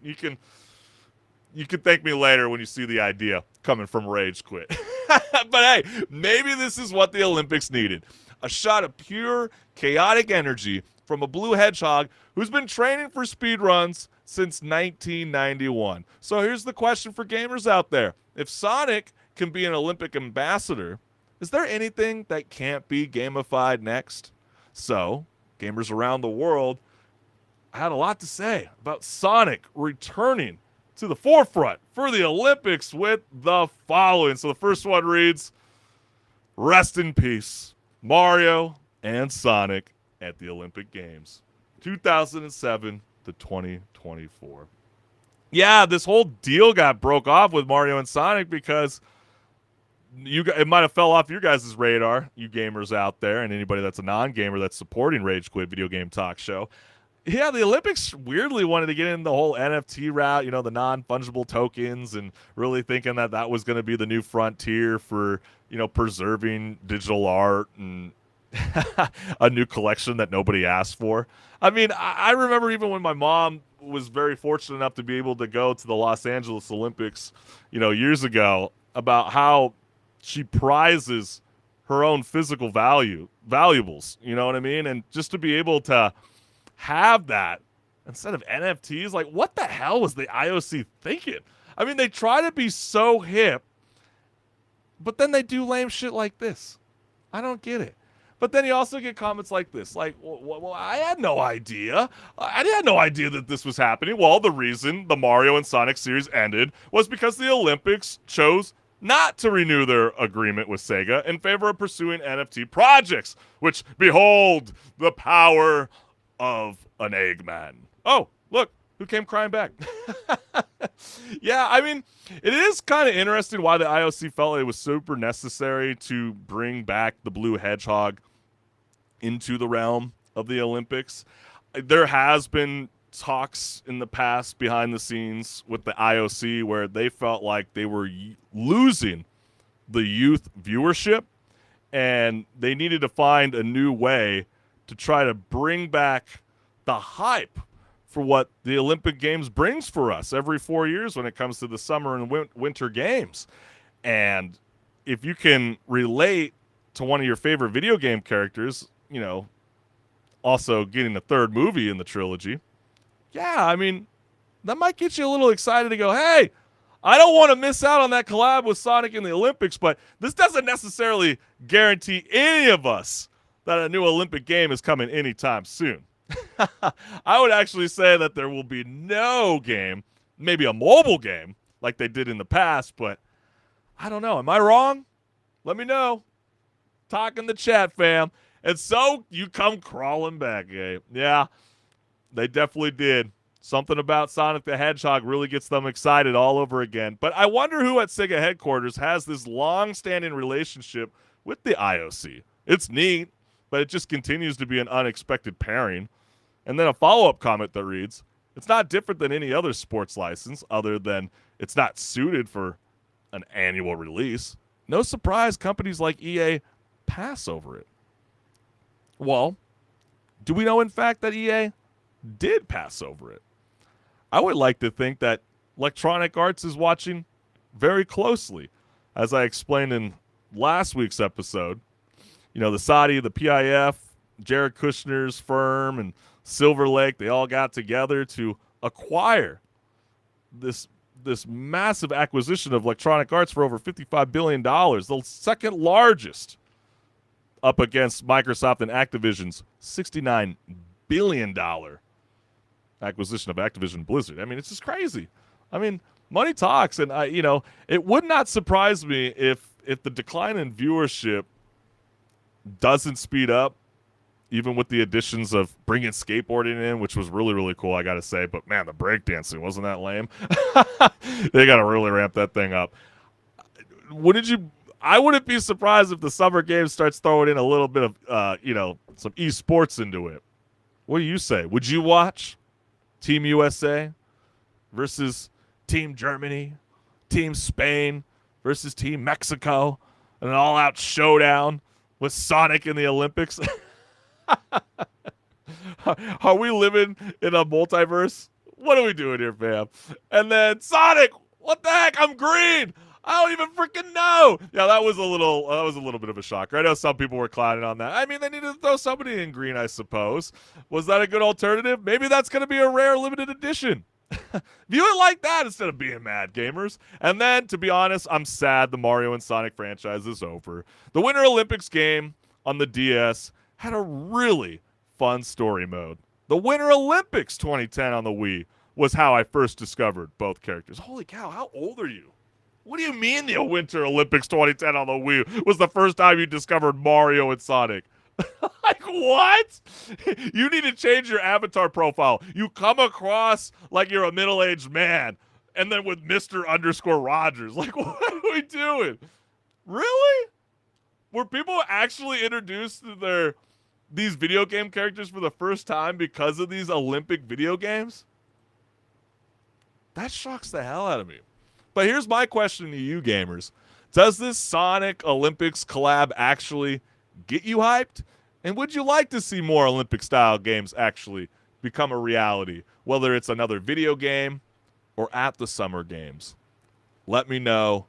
thank me later when you see the idea coming from Rage Quit. But hey, maybe this is what the Olympics needed. A shot of pure, chaotic energy from a blue hedgehog who's been training for speedruns since 1991. So here's the question for gamers out there. If Sonic can be an Olympic ambassador, is there anything that can't be gamified next? So, gamers around the world had a lot to say about Sonic returning to the forefront for the Olympics with the following. So the first one reads, rest in peace, Mario and Sonic at the Olympic Games, 2007 to 2024. Yeah, this whole deal got broke off with Mario and Sonic because it might have fell off your guys' radar, you gamers out there, and anybody that's a non-gamer that's supporting Rage Quit Video Game Talk Show. Yeah, the Olympics weirdly wanted to get in the whole NFT route, the non-fungible tokens, and really thinking that was going to be the new frontier for, preserving digital art and a new collection that nobody asked for. I mean, I remember even when my mom was very fortunate enough to be able to go to the Los Angeles Olympics, years ago, about how she prizes her own physical valuables, you know what I mean? And just to be able to have that instead of NFTs, like what the hell was the IOC thinking? I mean, they try to be so hip, but then they do lame shit like this. I don't get it. But then you also get comments like this, like, well, I had no idea. I had no idea that this was happening. Well, the reason the Mario and Sonic series ended was because the Olympics chose not to renew their agreement with Sega in favor of pursuing NFT projects, which, behold, the power of an Eggman. Oh, look, who came crying back? Yeah, I mean, it is kind of interesting why the IOC felt it was super necessary to bring back the blue hedgehog into the realm of the Olympics. There has been talks in the past behind the scenes with the IOC where they felt like they were losing the youth viewership, and they needed to find a new way to try to bring back the hype for what the Olympic Games brings for us every 4 years when it comes to the summer and winter games. And if you can relate to one of your favorite video game characters, you know, also getting a third movie in the trilogy, yeah, I mean, that might get you a little excited to go, hey, I don't want to miss out on that collab with Sonic in the Olympics, but this doesn't necessarily guarantee any of us that a new Olympic game is coming anytime soon. I would actually say that there will be no game, maybe a mobile game like they did in the past, but I don't know. Am I wrong? Let me know. Talk in the chat, fam. And so you come crawling back, Gabe. Yeah, they definitely did. Something about Sonic the Hedgehog really gets them excited all over again. But I wonder who at Sega headquarters has this long-standing relationship with the IOC. It's neat, but it just continues to be an unexpected pairing. And then a follow-up comment that reads, it's not different than any other sports license other than it's not suited for an annual release. No surprise companies like EA pass over it. Well, do we know in fact that EA did pass over it? I would like to think that Electronic Arts is watching very closely. As I explained in last week's episode, you know, the Saudi, the PIF, Jared Kushner's firm, and Silver Lake, they all got together to acquire this massive acquisition of Electronic Arts for over $55 billion, the second largest, up against Microsoft and Activision's $69 billion acquisition of Activision Blizzard. I mean, it's just crazy. I mean, money talks, and it would not surprise me if the decline in viewership doesn't speed up, even with the additions of bringing skateboarding in, which was really, really cool, I got to say. But, man, the breakdancing, wasn't that lame? They got to really ramp that thing up. I wouldn't be surprised if the Summer Games starts throwing in a little bit of, some esports into it. What do you say? Would you watch Team USA versus Team Germany, Team Spain versus Team Mexico, and an all-out showdown with Sonic in the Olympics? Are we living in a multiverse? What are we doing here, fam? And then Sonic, what the heck? I'm green. I don't even freaking know. Yeah, that was a little bit of a shocker. I know some people were clowning on that. I mean, they needed to throw somebody in green, I suppose. Was that a good alternative? Maybe that's going to be a rare limited edition. View it like that instead of being mad, gamers. And then, to be honest, I'm sad the Mario and Sonic franchise is over. The Winter Olympics game on the DS had a really fun story mode. The Winter Olympics 2010 on the Wii was how I first discovered both characters. Holy cow, how old are you? What do you mean the Winter Olympics 2010 on the Wii was the first time you discovered Mario and Sonic? Like, what? You need to change your avatar profile. You come across like you're a middle-aged man, and then with Mr. _Rogers. Like, what are we doing? Really? Were people actually introduced to these video game characters for the first time because of these Olympic video games? That shocks the hell out of me. But here's my question to you gamers. Does this Sonic Olympics collab actually get you hyped? And would you like to see more Olympic-style games actually become a reality, whether it's another video game or at the Summer Games? Let me know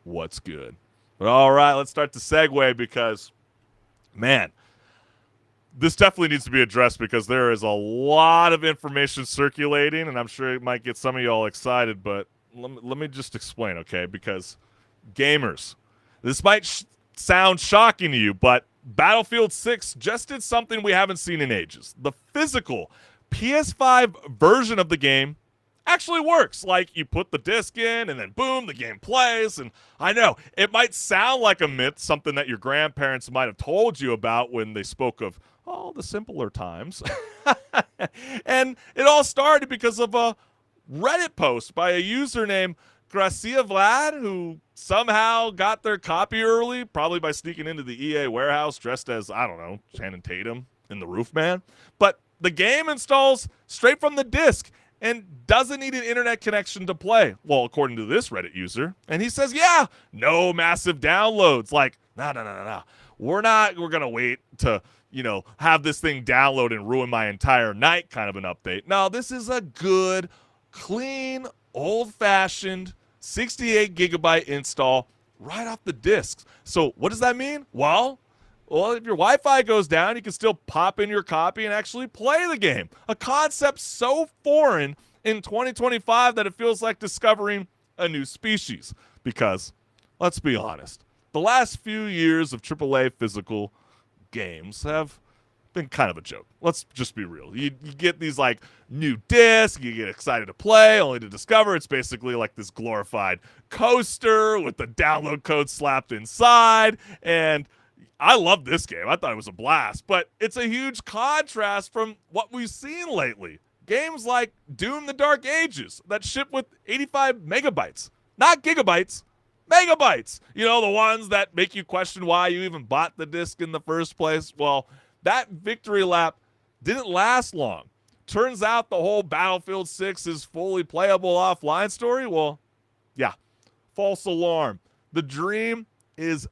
what's good. But all right, let's start the segue because, man, this definitely needs to be addressed because there is a lot of information circulating, and I'm sure it might get some of y'all excited, but let me just explain, okay? Because gamers, this might sound shocking to you, but Battlefield 6 just did something we haven't seen in ages. The physical PS5 version of the game actually works. Like, you put the disc in and then boom, the game plays. And I know it might sound like a myth, something that your grandparents might have told you about when they spoke of the simpler times. And it all started because of a Reddit post by a user named Gracia Vlad, who somehow got their copy early, probably by sneaking into the EA warehouse dressed as, I don't know, Channing Tatum in The Roof Man. But the game installs straight from the disc and doesn't need an internet connection to play. Well, according to this Reddit user. And he says, yeah, no massive downloads. Like, no. We're going to wait to, have this thing download and ruin my entire night kind of an update. No, this is a good, clean, old-fashioned 68 gigabyte install right off the discs. So what does that mean? Well, if your Wi-Fi goes down, you can still pop in your copy and actually play the game. A concept so foreign in 2025 that it feels like discovering a new species. Because, let's be honest, the last few years of AAA physical games have been kind of a joke. Let's just be real. You get these like new discs, you get excited to play, only to discover it's basically like this glorified coaster with the download code slapped inside. And I love this game. I thought it was a blast, but it's a huge contrast from what we've seen lately. Games like Doom: The Dark Ages that ship with 85 megabytes, not gigabytes, megabytes. The ones that make you question why you even bought the disc in the first place. Well, that victory lap didn't last long. Turns out the whole Battlefield 6 is fully playable offline story. Well, yeah, false alarm. The dream is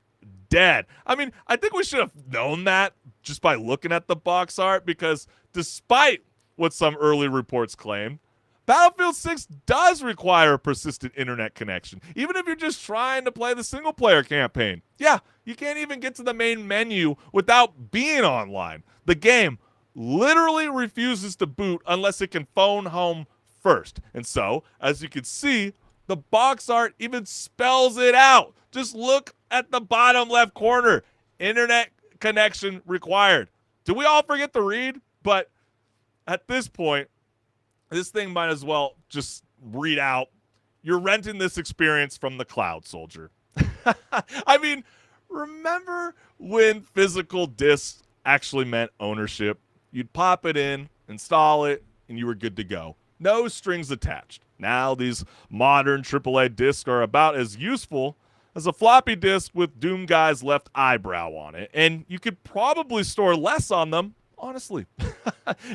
dead. I mean, I think we should have known that just by looking at the box art, because despite what some early reports claim, Battlefield 6 does require a persistent internet connection, even if you're just trying to play the single-player campaign. Yeah, you can't even get to the main menu without being online. The game literally refuses to boot unless it can phone home first. And so, as you can see, the box art even spells it out. Just look at the bottom left corner. Internet connection required. Do we all forget to read? But at this point, this thing might as well just read out, you're renting this experience from the cloud, soldier. I mean, remember when physical discs actually meant ownership? You'd pop it in, install it, and you were good to go. No strings attached. Now these modern AAA discs are about as useful as a floppy disk with Doom Guy's left eyebrow on it. And you could probably store less on them, honestly.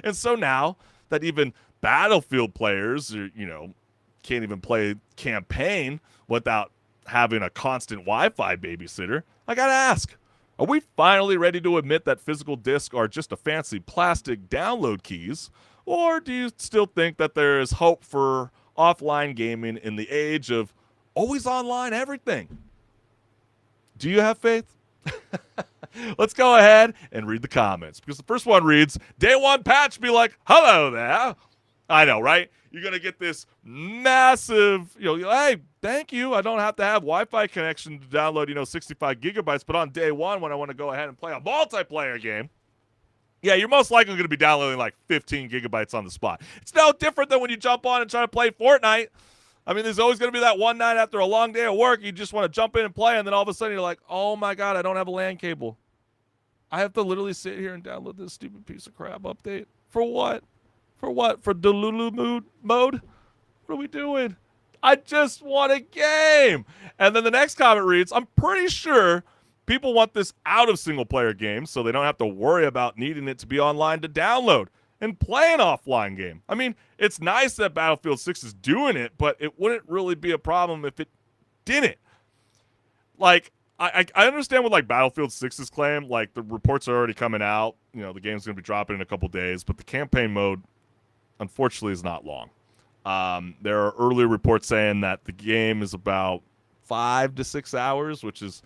And so now that even Battlefield players, can't even play campaign without having a constant Wi-Fi babysitter, I gotta ask, are we finally ready to admit that physical discs are just a fancy plastic download keys? Or do you still think that there is hope for offline gaming in the age of always online everything? Do you have faith? Let's go ahead and read the comments, because the first one reads, Day One patch be like, hello there. I know, right? You're going to get this massive, hey, thank you. I don't have to have Wi-Fi connection to download, 65 gigabytes. But on day one, when I want to go ahead and play a multiplayer game, yeah, you're most likely going to be downloading like 15 gigabytes on the spot. It's no different than when you jump on and try to play Fortnite. I mean, there's always going to be that one night after a long day of work, you just want to jump in and play, and then all of a sudden you're like, oh my God, I don't have a LAN cable. I have to literally sit here and download this stupid piece of crap update. For what? For what? For Delulu mode? What are we doing? I just want a game. And then the next comment reads, I'm pretty sure people want this out of single-player games so they don't have to worry about needing it to be online to download and play an offline game. I mean, it's nice that Battlefield 6 is doing it, but it wouldn't really be a problem if it didn't. Like, I understand what like Battlefield 6's claim, like the reports are already coming out, the game's going to be dropping in a couple days, but the campaign mode, unfortunately, is not long. There are early reports saying that the game is about 5 to 6 hours, which is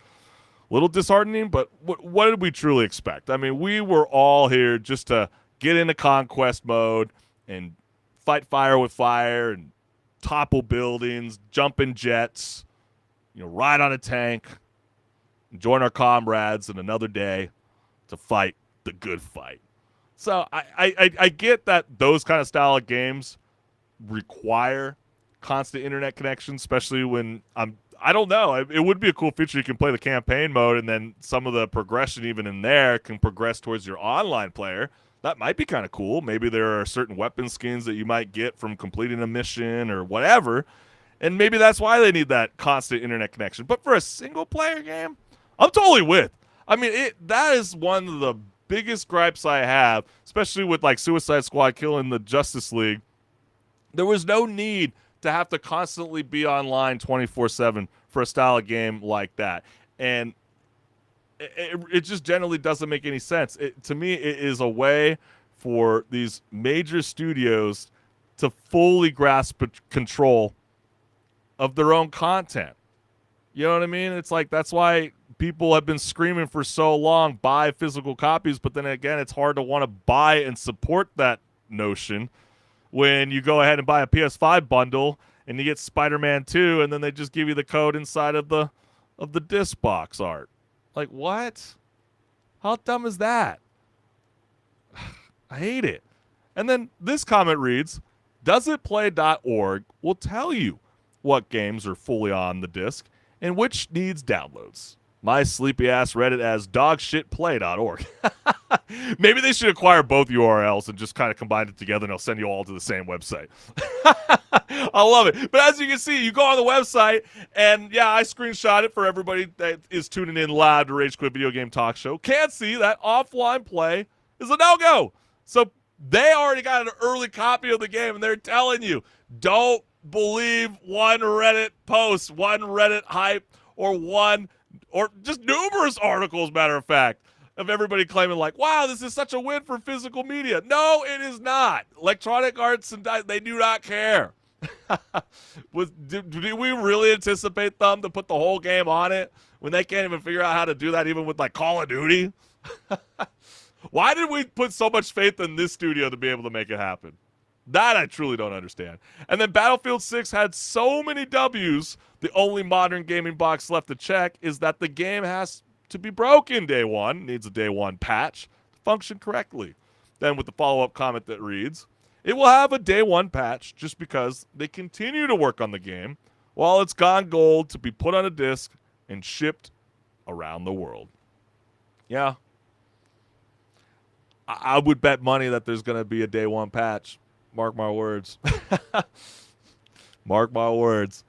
a little disheartening, but what did we truly expect? I mean, we were all here just to get into conquest mode and fight fire with fire and topple buildings, jump in jets, ride on a tank, join our comrades in another day to fight the good fight. So I get that those kind of style of games require constant internet connection, especially when I don't know. It would be a cool feature. You can play the campaign mode, and then some of the progression even in there can progress towards your online player. That might be kind of cool. Maybe there are certain weapon skins that you might get from completing a mission or whatever, and maybe that's why they need that constant internet connection. But for a single-player game, I'm totally with. I mean, that is one of the biggest gripes I have, especially with like Suicide Squad killing the Justice League. There was no need to have to constantly be online 24/7 for a style of game like that. And it just generally doesn't make any sense. To me, it is a way for these major studios to fully grasp control of their own content. You know what I mean? It's like that's why people have been screaming for so long, buy physical copies, but then again, it's hard to want to buy and support that notion when you go ahead and buy a PS5 bundle and you get Spider-Man 2 and then they just give you the code inside of the disc box art. Like, what? How dumb is that? I hate it. And then this comment reads, doesitplay.org will tell you what games are fully on the disc and which needs downloads. My sleepy ass read it as dogshitplay.org. Maybe they should acquire both URLs and just kind of combine it together and they'll send you all to the same website. I love it. But as you can see, you go on the website and yeah, I screenshot it for everybody that is tuning in live to Rage Quit Video Game Talk Show. Can't see that offline play is a no-go. So they already got an early copy of the game and they're telling you, don't believe one Reddit post, one Reddit hype, or just numerous articles, matter of fact, of everybody claiming like, wow, this is such a win for physical media. No, it is not. Electronic Arts, they do not care. Do we really anticipate them to put the whole game on it when they can't even figure out how to do that even with like Call of Duty? Why did we put so much faith in this studio to be able to make it happen? That I truly don't understand. And then Battlefield 6 had so many W's, the only modern gaming box left to check is that the game has to be broken day one, needs a day one patch to function correctly. Then with the follow-up comment that reads, it will have a day one patch just because they continue to work on the game while it's gone gold to be put on a disc and shipped around the world. Yeah. I would bet money that there's going to be a day one patch. Mark my words. Mark my words.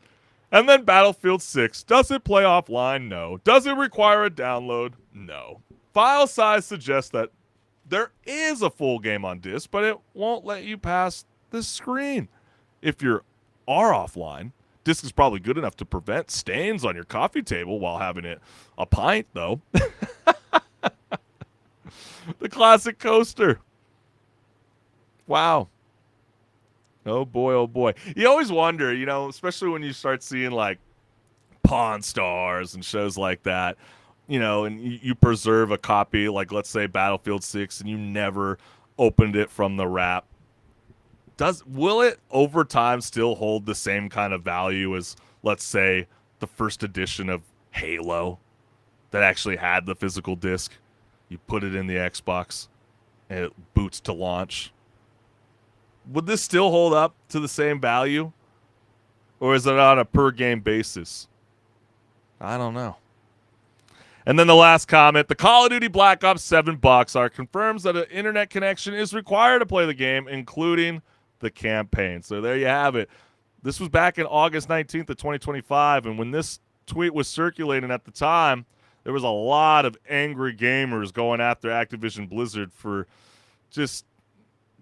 And then Battlefield 6. Does it play offline? No. Does it require a download? No. File size suggests that there is a full game on disc, but it won't let you pass the screen. If you are offline, disc is probably good enough to prevent stains on your coffee table while having it a pint, though. The classic coaster. Wow. Oh, boy, oh, boy. You always wonder, you know, especially when you start seeing, like, Pawn Stars and shows like that, you know, and you preserve a copy, like, let's say Battlefield 6, and you never opened it from the wrap. Will it, over time, still hold the same kind of value as, let's say, the first edition of Halo that actually had the physical disc? You put it in the Xbox, and it boots to launch. Would this still hold up to the same value? Or is it on a per-game basis? I don't know. And then the last comment, the Call of Duty Black Ops 7 box art confirms that an internet connection is required to play the game, including the campaign. So there you have it. This was back in August 19th of 2025, and when this tweet was circulating at the time, there was a lot of angry gamers going after Activision Blizzard for just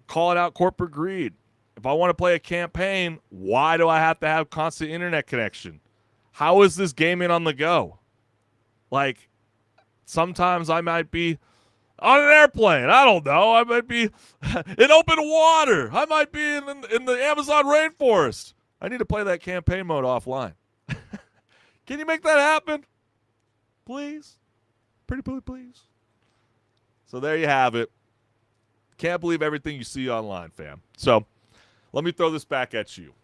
calling out corporate greed. If I want to play a campaign, why do I have to have constant internet connection? How is this gaming on the go? Like, sometimes I might be on an airplane. I don't know. I might be in open water. I might be in the Amazon rainforest. I need to play that campaign mode offline. Can you make that happen? Please? Pretty please. So there you have it. Can't believe everything you see online, fam. So let me throw this back at you.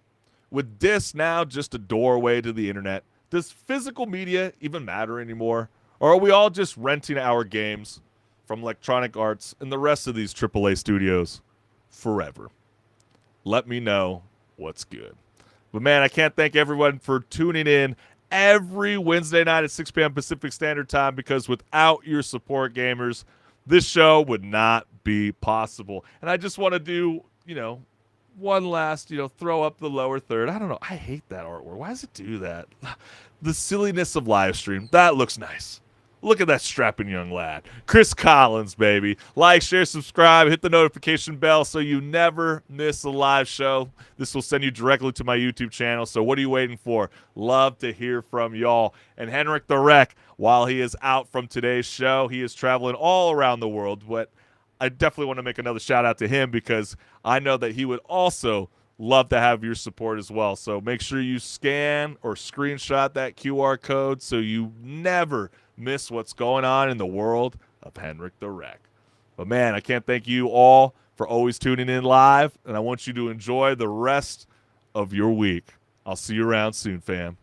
With disc now just a doorway to the internet, does physical media even matter anymore? Or are we all just renting our games from Electronic Arts and the rest of these AAA studios forever. Let me know what's good. But, man, I can't thank everyone for tuning in every Wednesday night at 6 p.m. Pacific Standard Time, because without your support, gamers, this show would not be possible. And I just want to do, one last, throw up the lower third. I don't know. I hate that artwork. Why does it do that? The silliness of live stream. That looks nice. Look at that strapping young lad. Chris Collins, baby. Like, share, subscribe, hit the notification bell so you never miss a live show. This will send you directly to my YouTube channel. So what are you waiting for? Love to hear from y'all. And HenricK the Wreck, while he is out from today's show, he is traveling all around the world. But I definitely want to make another shout out to him, because I know that he would also love to have your support as well. So make sure you scan or screenshot that QR code so you never miss what's going on in the world of HenricK the Wreck. But, man, I can't thank you all for always tuning in live, and I want you to enjoy the rest of your week. I'll see you around soon, fam.